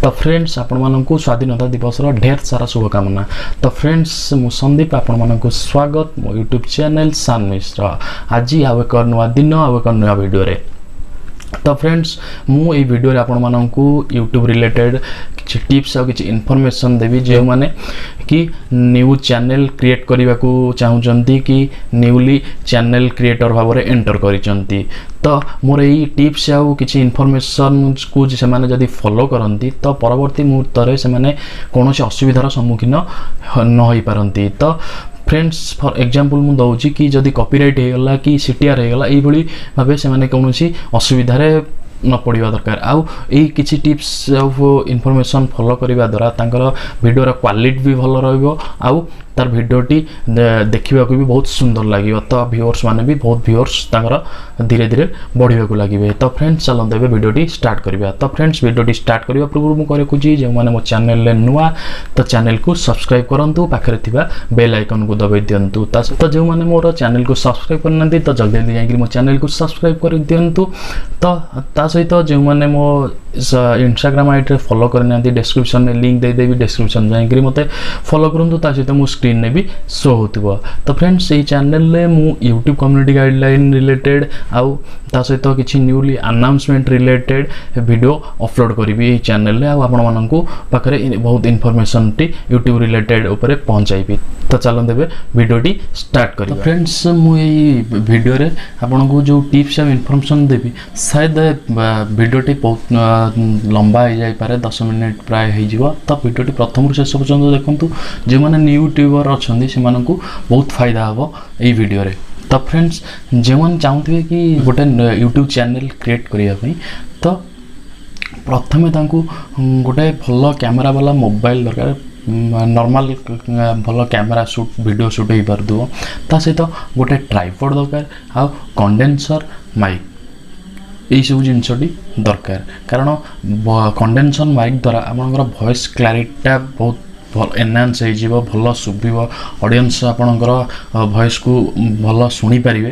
तो फ्रेंड्स आपण मानकु स्वाधीनता दिवस रो ढेर सारा शुभकामना। तो फ्रेंड्स मु संदीप आपण मानकु स्वागत मो यूट्यूब चैनल सान मिश्रा। आज आउ एक नुआ दिन आउ एक नुआ वीडियो रे। तो फ्रेंड्स मु ए वीडियो रे आपण मानकु यूट्यूब रिलेटेड किछि टिप्स और किछि इन्फॉर्मेशन देबी जे माने कि न्यू चैनल क्रिएट करबा को चाहुचंती कि न्यूली चैनल क्रिएटर भाव रे एंटर करिसंती। तो मोर एई टिप्स आउ किछि इन्फॉर्मेशन को जे माने जदी फॉलो करंती तो परवर्ती मुहूर्त रे से माने कोनोसी असुविधार सम्मुखीन न होई पारंती। तो फ्रेंड्स फॉर एग्जांपल मु दउची कि जदी कॉपीराइट हे गला कि सीटीआर हे गला एई भली भाबे से माने कोनोसी असुविधा रे न पड़िबा दरकार। आउ एई किछि टिप्स ऑफ इन्फॉर्मेशन फॉलो करिबा द्वारा तांकर वीडियो रा क्वालिटी भी भलो रहइबो आउ तार वीडियोटी देखिबा को भी बहुत सुंदर लागिबो। तो व्यूअर्स माने भी बहुत व्यूअर्स तांकर धीरे धीरे बढ़िबा को लागिबे। तो फ्रेंड्स चलो देबे वीडियोटी स्टार्ट करिबा। तो फ्रेंड्स वीडियोटी स्टार्ट करिबा पूर्व मु करे कुजी जे माने मो चैनल ले नुआ तो चैनल को सब्सक्राइब करंतु पाखरे थिबा बेल आइकन को दबाइ दियंतु। तो जे माने मोर चैनल को सब्सक्राइब करनंती तो जल्दी जल्दी जाई कि मो चैनल को सब्सक्राइब कर दियंतु। तो ता सहित जे माने मो इंस्टाग्राम आईडी फॉलो करनांती डिस्क्रिप्शन में लिंक दे देबी डिस्क्रिप्शन जाई कि मते फॉलो करंतु। ता सहित मो स्क्रीन ने भी शो होतिबो। तो फ्रेंड्स ए चैनल ले मु यूट्यूब कम्युनिटी गाइडलाइन रिलेटेड आउ ता सहित किछि newly announcement related video upload करिबी ए चैनल ले आउ आपण माननकु पाखरे बहुत इन्फॉर्मेशन टी यूट्यूब रिलेटेड ऊपर पहुंचाइबी। तो चलो देबे वीडियोटी स्टार्ट करिबा। तो फ्रेंड्स मु ए वीडियो रे आपनको जो टिप्स और इन्फॉर्मेशन देबी शायद वीडियोटी बहुत लंबा हो जाई पारे 10 मिनिट प्राय हो जिवो। तो वीडियोटी प्रथम शेष पर्यंत देखंतु जे माने न्यू यूट्यूबर अछंदी से मानकु बहुत फायदा हबो ए वीडियो रे। तो फ्रेंड्स जे मन चाहूथिबे कि गोटे यूट्यूब चैनल क्रिएट करिया पई तो प्रथमे तांकु गोटे भलो कैमरा वाला मोबाइल दरकार नॉर्मल भलो कैमरा शूट वीडियो शूट हो पार दो। ता सहित गोटे ट्राइपॉड दरकार आ कंडेंसर माइक यही सब जिनसटी दरकार। कारण कंडेंसर माइक द्वारा आपनकर वॉइस क्लैरिटी बहुत भल एनहांस हो जिवो भलो सुबिवो ऑडियंस आपनकर वॉइस को भलो सुनी परिबे।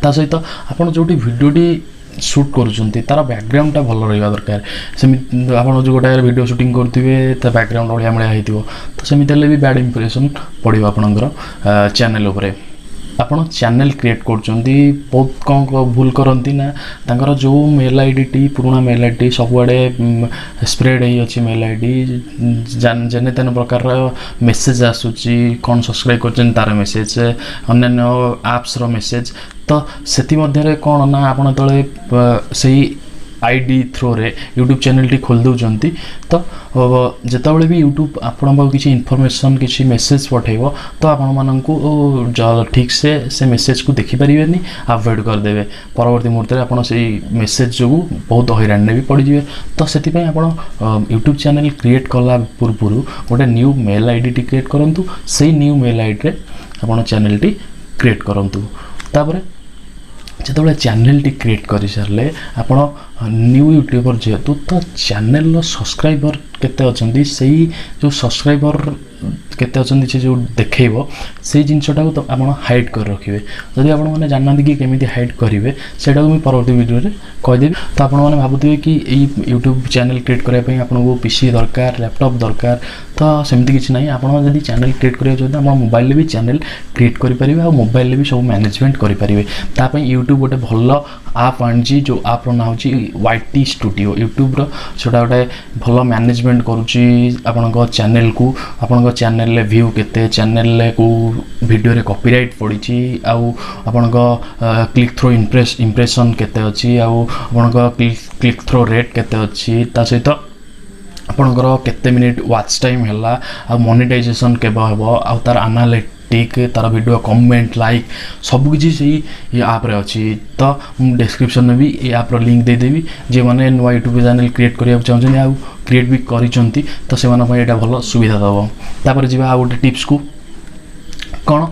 ता सहित आपन जोटी वीडियोटी शूट करूचंती तार बैकग्राउंड टा भलो रहइबा दरकार। सेमि आपन जो गोटा वीडियो शूटिंग करथिबे त बैकग्राउंड ओळिया मळिया हेतिबो तो सेमितले भी बैड इंप्रेशन पडिबो आपनकर चैनल ऊपर। आपण चैनल क्रिएट करचंती बहुत कौन भूल करंती ना तांकर जो मेल आईडी टी पुराना मेल आईडी सब आड़े स्प्रेड है अच्छी मेल आईडी जने तेन प्रकार मेसेज आसुची कौन सब्सक्राइब करचन तार मेसेज अन्य एप्स रो मेसेज। तो सेति मध्य रे कौन ना आपण तळे सही आईडी थ्रो रे यूट्यूब चैनल टी खोल दउचंती। तो जेताबले भी यूट्यूब आपण बा किछि इन्फॉर्मेशन किछि मेसेज पठेबो तो आपण माननकु ठीक से मेसेज को देखि परिबेनी अवॉइड कर देबे। परवर्ती मुहूर्त रे आपण से मेसेज जो बहुत हैरान ने भी पड़ी जिवे। तो सेति पय आपण यूट्यूब चैनल क्रिएट करला पूर्व गोटे न्यू मेल आईडी टी क्रिएट करंतु। सेही न्यू मेल आईडी रे आपण चैनल टी क्रिएट करंतु। तापरे जेतबले चैनल टी क्रिएट करि सारले आपण न्यू यूट्यूबर जेतु तो चैनल सब्सक्राइबर केते अछंदी सेही जो सब्सक्राइबर केते अछंदी से जो देखैबो से जिनसटा को तो आपण हाइड कर रखिबे। जदि आपण माने जाननांदी कि केमिति हाइड करिवे सेटा को मी परवर्ती वीडियो रे कहि देबी। तो आपण माने भाबुथिबे कि एई यूट्यूब चैनल क्रिएट करै पई आपण को पीसी दरकार लैपटॉप दरकार तो सेमति किछि नै। आपण जदि चैनल क्रिएट करियो जदि आपण मोबाइल ले भी चैनल क्रिएट करि परिबे आ मोबाइल ले भी सब मैनेजमेंट करि परिबे। ता पई यूट्यूब गोटे भलो आप आनजी जो आप ना होची वाईटी स्टूडियो यूट्यूब रो छोटा गोटे भलो मैनेजमेंट करूची आपनका चैनल को। आपनका चैनल ले व्यू केते चैनल ले को वीडियो रे कॉपीराइट पड़ीची आउ आपनका क्लिक थ्रो इंप्रेशन केते अछि आउ आपनका क्लिक थ्रो रेट केते अछि। ता सहित आपनकर केते मिनिट वॉच टाइम हैला आ मोनेटाइजेशन केबा हेबो आ तार एनालिटिक तार वीडियो कमेंट लाइक सब किछि सही ये ऐप रे अछि। तो डिस्क्रिप्शन में भी ये ऐप रो लिंक दे देबी जे माने नुवा यूट्यूब चैनल क्रिएट करिया चाहछन आ क्रिएट भी करिसंती तो से माने एटा भलो सुविधा दबो। तापर जिबा आ गोटे टिप्स को कोन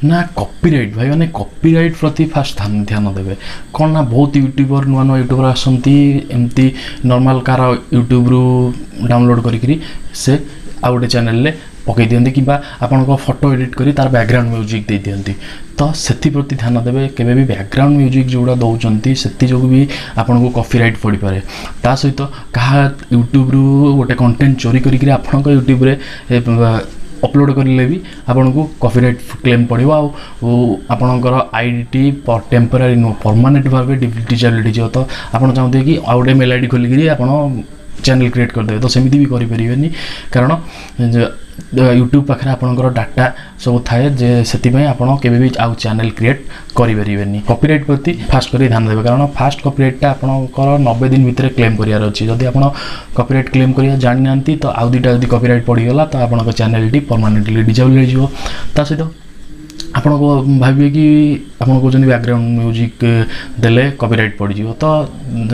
ना कॉपीराइट भाई मैंने कॉपीराइट प्रति फास्ट ध्यान देवे। कौन ना बहुत यूट्यूबर नुआ नुआ यूट्यूबर आसती एमती नॉर्मल कार यूट्यूब रु डाउनलोड करी से आ गोटे चैनल ले पकई दियंती कि आपनको फोटो एडिट करी तार बैकग्राउंड म्यूजिक दे दियंती तो सेति प्रति ध्यान देबे केबे भी बैकग्राउंड म्यूजिक जोड़ा दउचंती सेति जो भी आपनको कॉपीराइट पड़ी पारे ता सहित कहा यूट्यूब रु गोटे कंटेंट चोरी करी आपनको यूट्यूब रे अपलोड करले भी आपको कॉपीराइट क्लेम पड़ो आपणकर आईडी टेम्परारी नुह परमानेंट भाव डिसेबिलिटी जो तो आप चाहते कि आउ गोटे मेल आईडी खोलिकी आप चैनल क्रिएट करदे तो सेमती भी करें कारण यूट्यूब पाखे आपंकर डाटा सब थाए जे से आप भी आउ चैनल क्रिएट करें कॉपीराइट प्रति फास्ट कर ध्यान देवे कारण फास्ट कॉपीराइटा आपंकर 90 दिन भितर क्लेम करार अच्छी जदि आप कॉपीराइट क्लेम करा जानी ना तो आउ दुटा जब कॉपीराइट पड़गला तो आप चैनल परमानेंटली डिसेबल हो सहित आपण को भाविए कि आपन कहते बैकग्राउंड म्यूजिक देले कॉपीराइट पड़ जाए तो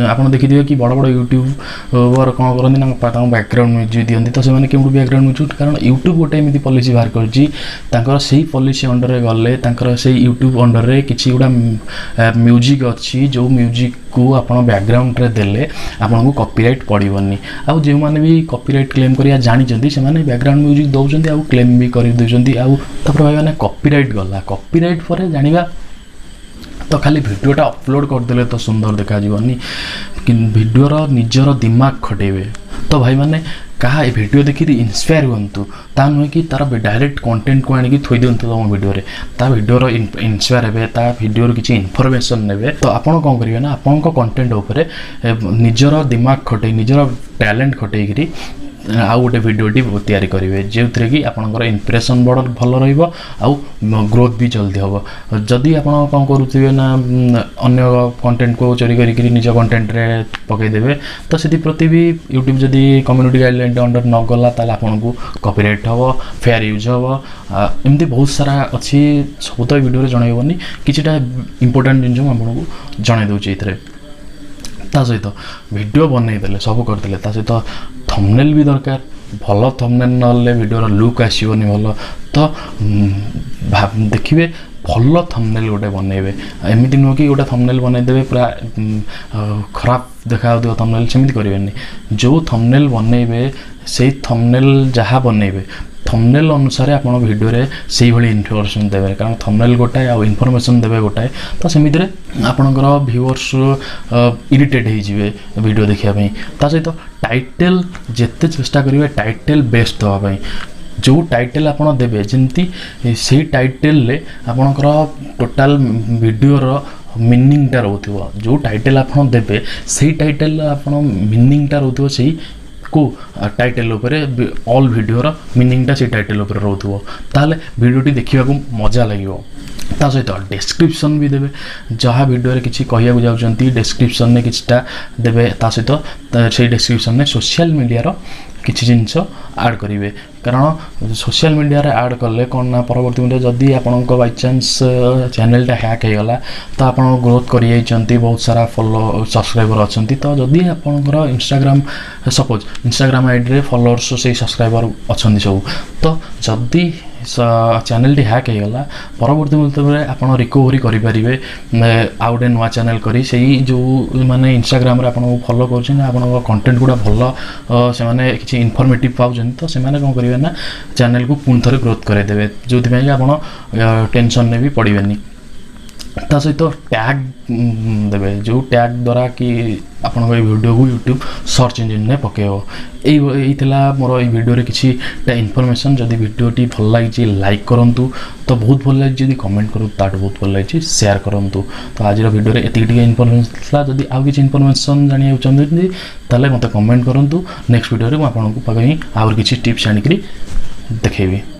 आप देखिए कि बड़ बड़ यूट्यूबर कौन करती ना बैकग्राउंड म्यूजिक दिखती तो से क्यों बैकग्राउंड म्यूजिक कारण यूट्यूब गोटे एमती पॉलिसी बाहर कर से पॉलिसी अंडर रे गले से यूट्यूब अंडर रे किसी गुड़ा म्यूजिक अच्छी जो म्यूजिक को आप बैकग्राउंड रे देले आपन को कॉपीराइट पड़ोनी आउ जो मैंने भी कॉपीराइट क्लेम करिया जानी से बैकग्राउंड म्यूजिक दौरान आउ क्लेम भी कर दौरान आउ भाई मैंने कॉपीराइट गला कॉपीराइट पर जानिबा तो खाली वीडियोटा अपलोड करदेले तो सुंदर देखा जीवनी कि वीडियोर निजर दिमाग खटेबे तो भाई मैंने कहा ये वीडियो देखी इंस्पायर हुंतु ता नुहे कि तार डायरेक्ट कंटेंट को आनिकी थोई दिंतु तुम वीडियो रे ता वीडियोर इंस्पायर हेबे ता वीडियोर किसी इनफॉरमेशन नेबे तो आपण कौन करिवे ना आपण कंटेंट उपरे निजर दिमाग खटे निजर टैलेंट खटेगिरी आउ गोटे भिडियोटी तैयारी करेंगे जो थे कि आपंकर इम्प्रेशन बड़ भल रहा ग्रोथ भी जल्दी हम जदि आप कौन करुवे ना अन्य कंटेंट को चोरी करी निज कंटेंट रे पकईदेवे तो से प्रति भी यूट्यूब जदि कम्युनिटी गाइडलाइन अंडर न गला आपन को कॉपीराइट हम फेयर यूज हम एमती बहुत सारा अच्छी सब तो वीडियो जनइबनी किछिटा इंपोर्टेंट जिन आपको जन दूसरी ता सहित वीडियो बनईदे सब करदे सहित थंबनेल भी दरकार भल थंबनेल नले वीडियोर लुक आसोनी भल तो देखिए भल थंबनेल गोटे बनइबे एमती नुह कि गोटे थंबनेल बनईदेवे पूरा खराब देखा थंबनेल सेमती करेंगे जो थंबनेल बनइबे से थंबनेल जहाँ बनइबे थंबनेल अनुसार आप वीडियो रे से भाई इनफॉरमेशन देवे कारण थंबनेल गोटाए आ इनफॉरमेशन देवे गोटाए तो सेमिति रे आपनकर व्यूअर्स इरिटेट हो जाए वीडियो देखापी सहित टाइटल जिते चेष्टा करेंगे टाइटल बेस्ट देवाई जो टाइटल आप देवे जमती से टाइटल रे आपनकर टोटाल वीडियोर मीनिंगटा रोथो जो टाइटल आप देवे से टाइटल आप मीनिंगटा रोथो से को टाइटल उपरे ऑल वीडियोर मीनिंगटा से टाइटल उपरे रोथो ताले वीडियोटी देखा मजा लगे ता सहित डिस्क्रिप्शन भी देवे जहाँ वीडियो रे किसी कहया जाउछंती डिस्क्रिप्शन ने किछटा देवे ता सहित से डिस्क्रिप्शन ने सोशल मीडिया किसी जिनस ऐड करेंगे कारण सोशल मीडिया रे ऐड कले कौन ना परवर्ती में जदि आपको बाई चान्स चैनलटा हैक होगला तो आप ग्रोथ कर बहुत सारा फॉलो सब्सक्राइबर अच्छा तो जदि आपंकर इंस्टाग्राम सपोज इंस्टाग्राम आईडी रे फॉलोअर्स से सब्सक्राइबर अच्छा सब तो जदि चैनल टी हैक होगला परवर्ती मुहूर्त आप रिकवरी करेंगे आउ गोटे नुआ चैनल करी से जो माने इंस्टाग्राम रे आपको फॉलो कर कंटेंट गुड़ा भल से किसी इनफॉर्मेटिव पाउछन तो से कौन करेंगे ना चैनल को पुणी थे ग्रोथ करेंगे जो आप टेंशन ने भी पड़ेनि ता सहित टैग देवे जो टैग द्वारा कि आपण वीडियो को यूट्यूब सर्च इंजिन में पकेब यही मोर ये वीडियो किसी इनफॉरमेशन जदि वीडियोटी भल लगी लाइक करूँ तो बहुत भल लगी कमेंट करूँ ताठू बहुत भल लगी शेयर करूँ तो आज वीडियो एति इनफॉरमेशन जदि आउ किसी इनफॉरमेशन जाना चाहते ताले मत कमेंट करूँ नेक्स्ट वीडियो में आपको आउर किसी टिप्स आनिक देखेबी।